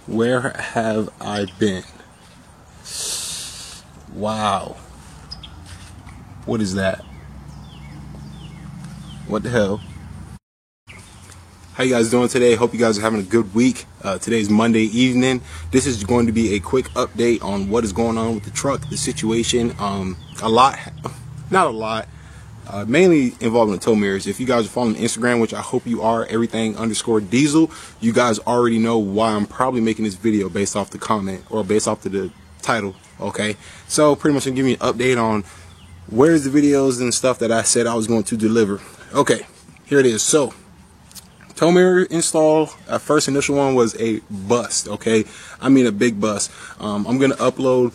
Where have I been? Wow. What is that? What the hell? How you guys doing today? Hope you guys are having a good week. Today's Monday evening. This is going to be a quick update on what is going on with the truck, the situation. A lot, not a lot, mainly involving the tow mirrors. If you guys are following Instagram, which I hope you are, everything_diesel, you guys already know why I'm probably making this video based off the comment or based off the title. Okay, so pretty much I'm giving you an update on where's the videos and stuff that I said I was going to deliver. Okay, here it is. So tow mirror install, first initial one was a bust. Okay, I mean a big bust. I'm gonna upload,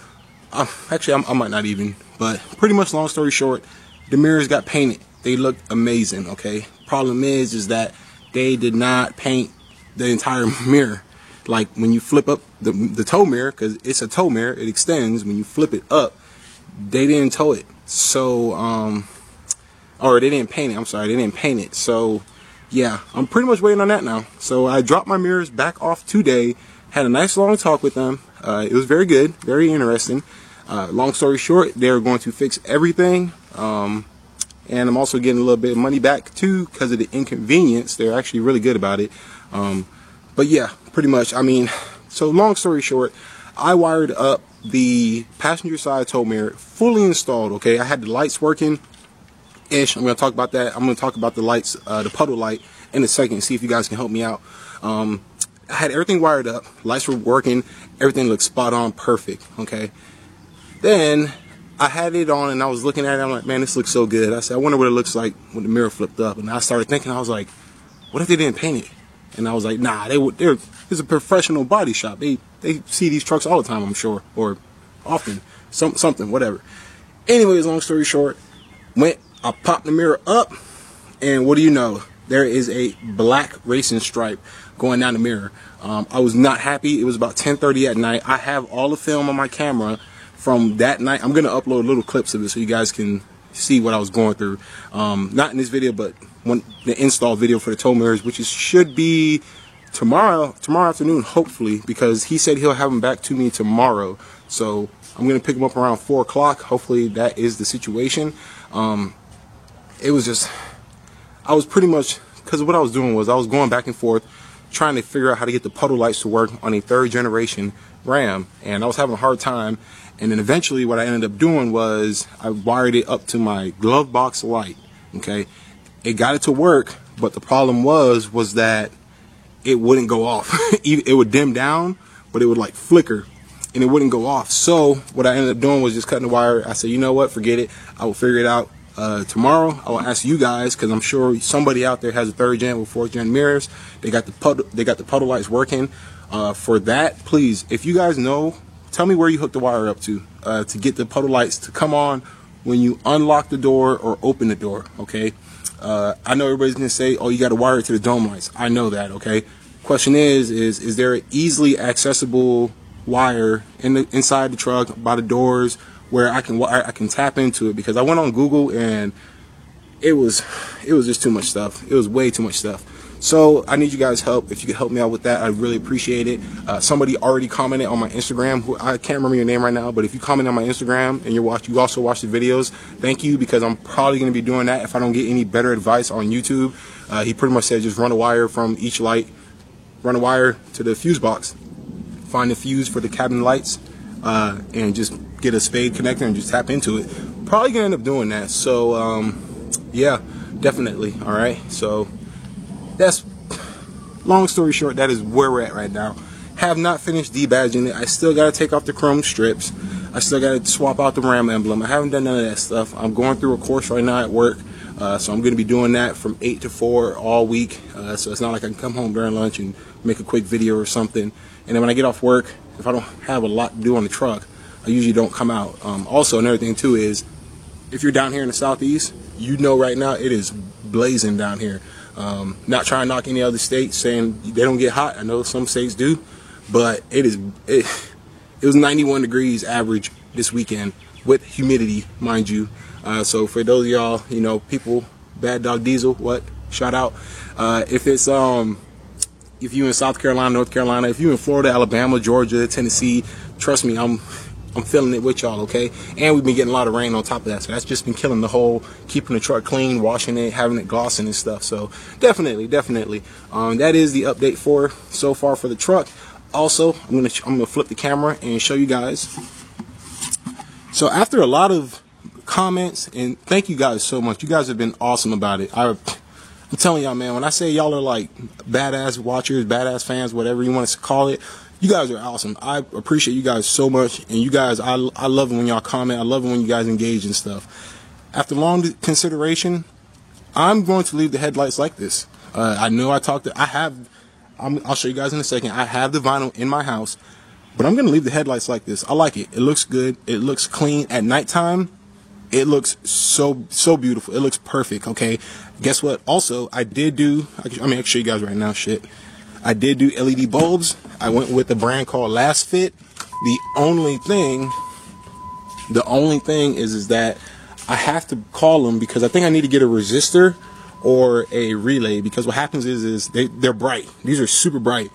actually I might not even, but pretty much long story short, the mirrors got painted. They looked amazing. Okay, problem is that they did not paint the entire mirror. Like when you flip up the tow mirror, because it's a tow mirror, it extends. When you flip it up, they didn't tow it. So or they didn't paint it, I'm sorry, they didn't paint it. So yeah, I'm pretty much waiting on that now. So I dropped my mirrors back off today, had a nice long talk with them. It was very good, very interesting. Long story short, they're going to fix everything. And I'm also getting a little bit of money back too because of the inconvenience. They're actually really good about it. But yeah, pretty much, I mean, so long story short, I wired up the passenger side tow mirror fully installed. Okay, I had the lights working ish. I'm going to talk about that. I'm going to talk about the lights, the puddle light in a second, see if you guys can help me out. I had everything wired up, lights were working, everything looked spot on, perfect. Okay, then I had it on and I was looking at it, I'm like, man, this looks so good. I said, I wonder what it looks like when the mirror flipped up. And I started thinking, I was like, what if they didn't paint it? And I was like, nah, it's a professional body shop. They see these trucks all the time, I'm sure, or often, something, whatever. Anyways, long story short, I popped the mirror up, and what do you know? There is a black racing stripe going down the mirror. I was not happy. It was about 10:30 at night. I have all the film on my camera from that night. I'm gonna upload little clips of it so you guys can see what I was going through. Not in this video, but the install video for the tow mirrors, which should be tomorrow afternoon, hopefully, because he said he'll have them back to me tomorrow. So I'm gonna pick them up around 4 o'clock. Hopefully that is the situation. It was just, I was pretty much, because what I was doing was I was going back and forth trying to figure out how to get the puddle lights to work on a 3rd generation Ram, and I was having a hard time. And then eventually what I ended up doing was I wired it up to my glove box light. Okay, it got it to work, but the problem was that it wouldn't go off. It would dim down, but it would like flicker and it wouldn't go off. So what I ended up doing was just cutting the wire. I said, you know what, forget it, I will figure it out tomorrow. I will ask you guys, because I'm sure somebody out there has a 3rd gen or 4th gen mirrors. They got the puddle lights working. For that, please, if you guys know, tell me where you hooked the wire up to get the puddle lights to come on when you unlock the door or open the door. Okay, I know everybody's gonna say, oh, you got to wire it to the dome lights. I know that. Okay, question is there an easily accessible wire inside the truck by the doors where I can tap into it? Because I went on Google and it was just too much stuff. It was way too much stuff. So I need you guys' help. If you could help me out with that, I'd really appreciate it. Somebody already commented on my Instagram. I can't remember your name right now, but if you comment on my Instagram and you also watch the videos, thank you, because I'm probably going to be doing that if I don't get any better advice on YouTube. He pretty much said just run a wire from each light, run a wire to the fuse box, find the fuse for the cabin lights, and just get a spade connector and just tap into it. Probably going to end up doing that. So yeah, definitely. All right, so that's, long story short, that is where we're at right now. Have not finished debadging it. I still got to take off the chrome strips. I still got to swap out the Ram emblem. I haven't done none of that stuff. I'm going through a course right now at work, so I'm going to be doing that from 8 to 4 all week. So it's not like I can come home during lunch and make a quick video or something. And then when I get off work, if I don't have a lot to do on the truck, I usually don't come out. Also, another thing too is, if you're down here in the Southeast, you know right now it is blazing down here. Not trying to knock any other states, saying they don't get hot. I know some states do, but it was 91 degrees average this weekend with humidity, mind you. So for those of y'all, you know, people, Bad Dog Diesel, shout out. If it's if you in South Carolina, North Carolina, if you in Florida, Alabama, Georgia, Tennessee, trust me, I'm feeling it with y'all, okay? And we've been getting a lot of rain on top of that, so that's just been killing the whole, keeping the truck clean, washing it, having it glossing and stuff. So definitely, that is the update for so far for the truck. Also, I'm gonna flip the camera and show you guys. So after a lot of comments, and thank you guys so much, you guys have been awesome about it. I'm telling y'all, man, when I say y'all are like badass watchers, badass fans, whatever you want to call it, you guys are awesome. I appreciate you guys so much, and you guys, I love it when y'all comment. I love it when you guys engage and stuff. After long consideration, I'm going to leave the headlights like this. I know I'll show you guys in a second. I have the vinyl in my house, but I'm going to leave the headlights like this. I like it. It looks good. It looks clean. At nighttime, it looks so beautiful. It looks perfect, okay? Guess what? Also, I can show you guys right now, shit. I did do LED bulbs. I went with a brand called Last Fit. The only thing is that I have to call them because I think I need to get a resistor or a relay, because what happens is they're bright. These are super bright.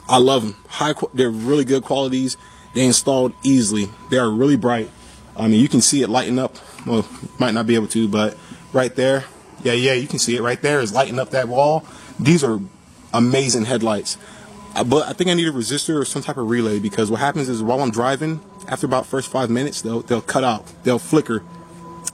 I love them. They're really good qualities. They installed easily. They are really bright. I mean, you can see it lighting up. Well, might not be able to, but right there. Yeah, you can see it right there. Is lighting up that wall. These are amazing headlights. But I think I need a resistor or some type of relay, because what happens is while I'm driving, after about first 5 minutes, they'll cut out. They'll flicker,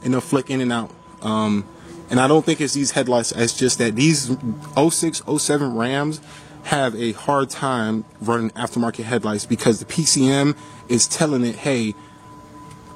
and they'll flick in and out. And I don't think it's these headlights. It's just that these 06, 07 Rams have a hard time running aftermarket headlights, because the PCM is telling it, hey,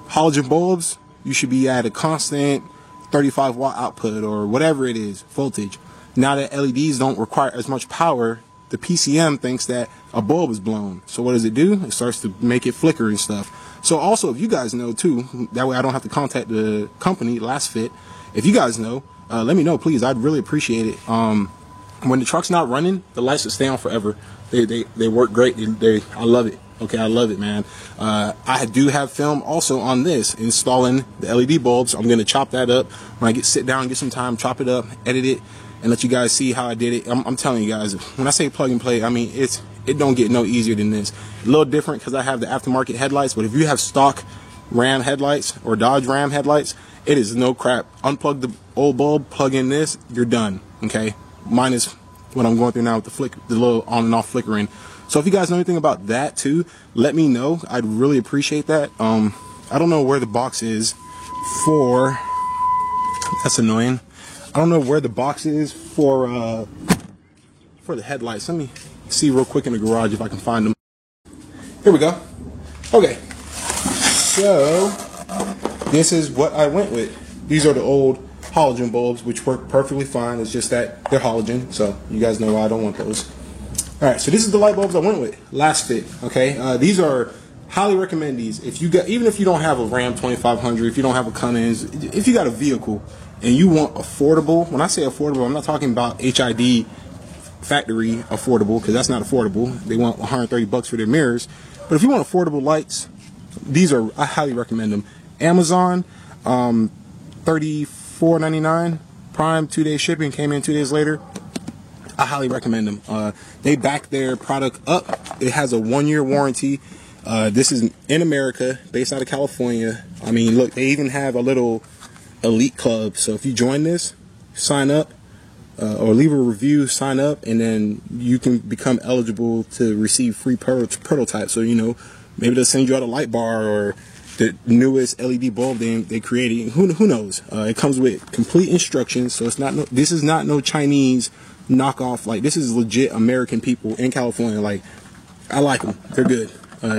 halogen bulbs, you should be at a constant 35 watt output or whatever it is, voltage. Now that LEDs don't require as much power, the PCM thinks that a bulb is blown. So what does it do? It starts to make it flicker and stuff. So also, if you guys know too, that way I don't have to contact the company, Last Fit. If you guys know, let me know, please. I'd really appreciate it. When the truck's not running, the lights will stay on forever. They work great. I love it. Okay, I love it, man. I do have film also on this, installing the LED bulbs. I'm going to chop that up when I sit down and get some time, chop it up, edit it, and let you guys see how I did it. I'm telling you guys, when I say plug and play, I mean, it don't get no easier than this. A little different because I have the aftermarket headlights, but if you have stock Ram headlights or Dodge Ram headlights, it is no crap. Unplug the old bulb, plug in this, you're done, okay? Minus what I'm going through now with the little on and off flickering. So if you guys know anything about that too, let me know. I'd really appreciate that. I don't know where the box is for, that's annoying. I don't know where the box is for the headlights. Let me see real quick in the garage if I can find them. Here we go. Okay. So this is what I went with. These are the old halogen bulbs, which work perfectly fine. It's just that they're halogen, so you guys know why I don't want those. All right, so this is the light bulbs I went with. Last Fit. Okay, these are highly recommend these. Even if you don't have a Ram 2500, if you don't have a Cummins, if you got a vehicle and you want affordable. When I say affordable, I'm not talking about HID factory affordable, because that's not affordable. They want 130 bucks for their mirrors. But if you want affordable lights, I highly recommend them. Amazon, $34.99. Prime 2-day shipping, came in 2 days later. I highly recommend them. They back their product up. It has a 1-year warranty. This is in America, based out of California. I mean, look, they even have a little elite club. So if you join this, sign up, or leave a review, sign up, and then you can become eligible to receive free prototypes. So, you know, maybe they'll send you out a light bar or the newest LED bulb they created. Who knows? It comes with complete instructions. So it's not this is not no Chinese knockoff. Like, this is legit American people in California. Like, I like them. They're good.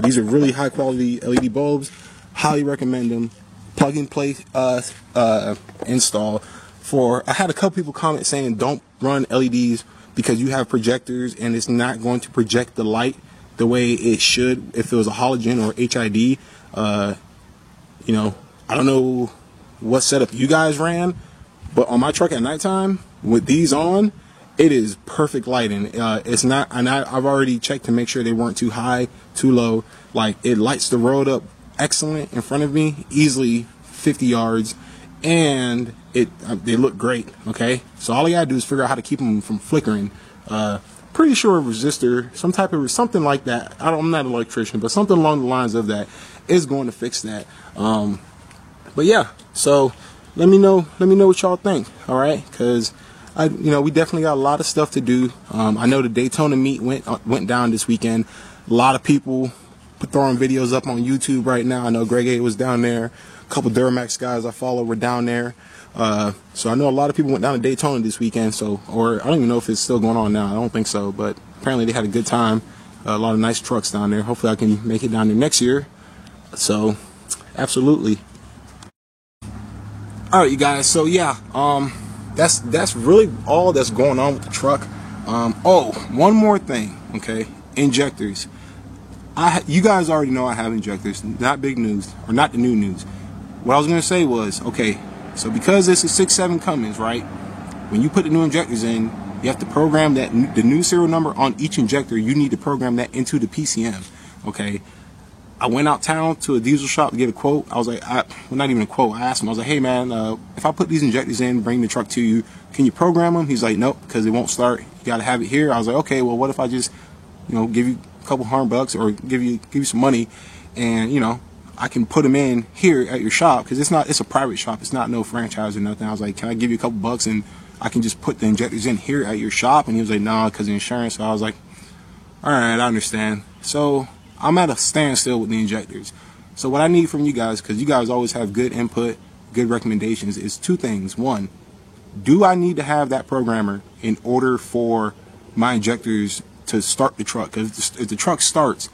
These are really high quality LED bulbs. Highly recommend them. Plug and play install. I had a couple people comment saying don't run LEDs because you have projectors and it's not going to project the light the way it should if it was a halogen or HID. You know, I don't know what setup you guys ran, but on my truck at nighttime with these on, it is perfect lighting. It's not, and I've already checked to make sure they weren't too high, too low. Like, it lights the road up excellent in front of me, easily 50 yards, and they look great. Okay, so all you gotta do is figure out how to keep them from flickering. pretty sure a resistor, something like that. I'm not an electrician, but something along the lines of that is going to fix that. But yeah, so let me know what y'all think. All right, because we definitely got a lot of stuff to do. I know the Daytona meet went down this weekend. A lot of people throwing videos up on YouTube right now. I know Greg A was down there. A couple Duramax guys I follow were down there. So I know a lot of people went down to Daytona this weekend. Or I don't even know if it's still going on now. I don't think so, but apparently they had a good time. A lot of nice trucks down there. Hopefully I can make it down there next year. So absolutely. All right, you guys. So yeah, that's really all that's going on with the truck. Oh, one more thing. Okay, injectors. You guys already know I have injectors. Not big news, or not the new news. What I was gonna say was, okay, so because it's a 6.7 Cummins, right? When you put the new injectors in, you have to program the new serial number on each injector. You need to program that into the PCM. Okay. I went out town to a diesel shop to get a quote. I was like, well, not even a quote. I asked him, I was like, hey man, if I put these injectors in, bring the truck to you, can you program them? He's like, nope, because it won't start. You got to have it here. I was like, okay, well, what if I just, give you a couple $100 or give you some money, and I can put them in here at your shop, because it's a private shop. It's not no franchise or nothing. I was like, can I give you a couple bucks and I can just put the injectors in here at your shop? And he was like, nah, because of insurance. So I was like, all right, I understand. So I'm at a standstill with the injectors. So what I need from you guys, because you guys always have good input, good recommendations, is two things. One, do I need to have that programmer in order for my injectors to start the truck? Because if the truck starts,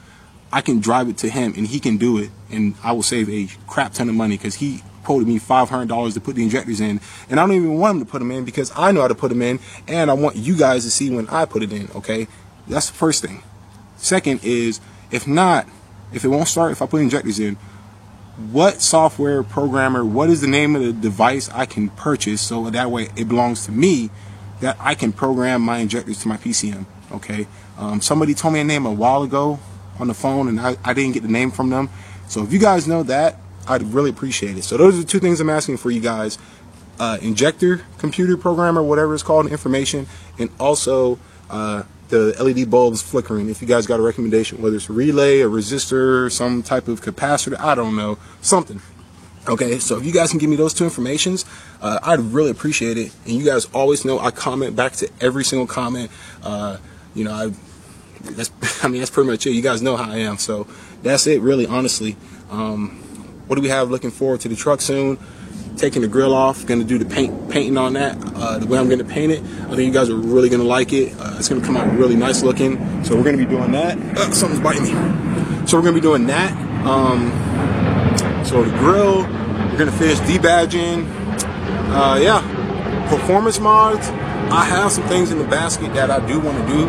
I can drive it to him and he can do it, and I will save a crap ton of money, because he quoted me $500 to put the injectors in, and I don't even want him to put them in because I know how to put them in, and I want you guys to see when I put it in. Okay, that's the first thing. Second is, if it won't start if I put injectors in, what software programmer, what is the name of the device I can purchase so that way it belongs to me, that I can program my injectors to my PCM. Okay, somebody told me a name a while ago on the phone, and I didn't get the name from them. So if you guys know that, I'd really appreciate it. So those are the two things I'm asking for you guys: injector computer programmer, whatever it's called, information, and also the LED bulbs flickering. If you guys got a recommendation, whether it's a relay, a resistor, some type of capacitor, I don't know, something. Okay, so if you guys can give me those two informations, I'd really appreciate it. And you guys always know I comment back to every single comment. That's pretty much it. You guys know how I am. So that's it, really, honestly. What do we have looking forward to the truck soon? Taking the grill off, gonna do the painting on that. The way I'm gonna paint it, I think you guys are really gonna like it. It's gonna come out really nice looking. So we're gonna be doing that. Something's biting me. So we're gonna be doing that. So the grill, we're gonna finish debadging. Yeah, performance mods. I have some things in the basket that I do want to do,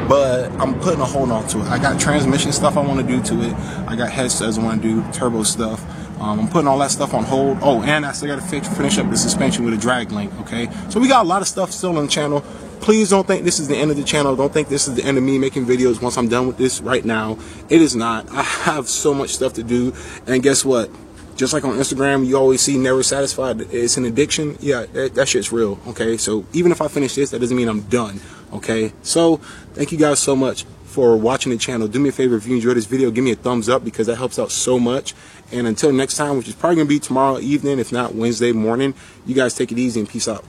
but I'm putting a hold on to it. I got transmission stuff I want to do to it. I got headsets I want to do, turbo stuff. I'm putting all that stuff on hold. Oh, and I still got to finish up the suspension with a drag link, okay? So we got a lot of stuff still on the channel. Please don't think this is the end of the channel. Don't think this is the end of me making videos once I'm done with this right now. It is not. I have so much stuff to do. And guess what? Just like on Instagram, you always see never satisfied. It's an addiction. Yeah, that shit's real, okay? So even if I finish this, that doesn't mean I'm done, okay? So thank you guys so much for watching the channel. Do me a favor, if you enjoyed this video, give me a thumbs up, because that helps out so much. And until next time, which is probably going to be tomorrow evening, if not Wednesday morning, you guys take it easy and peace out.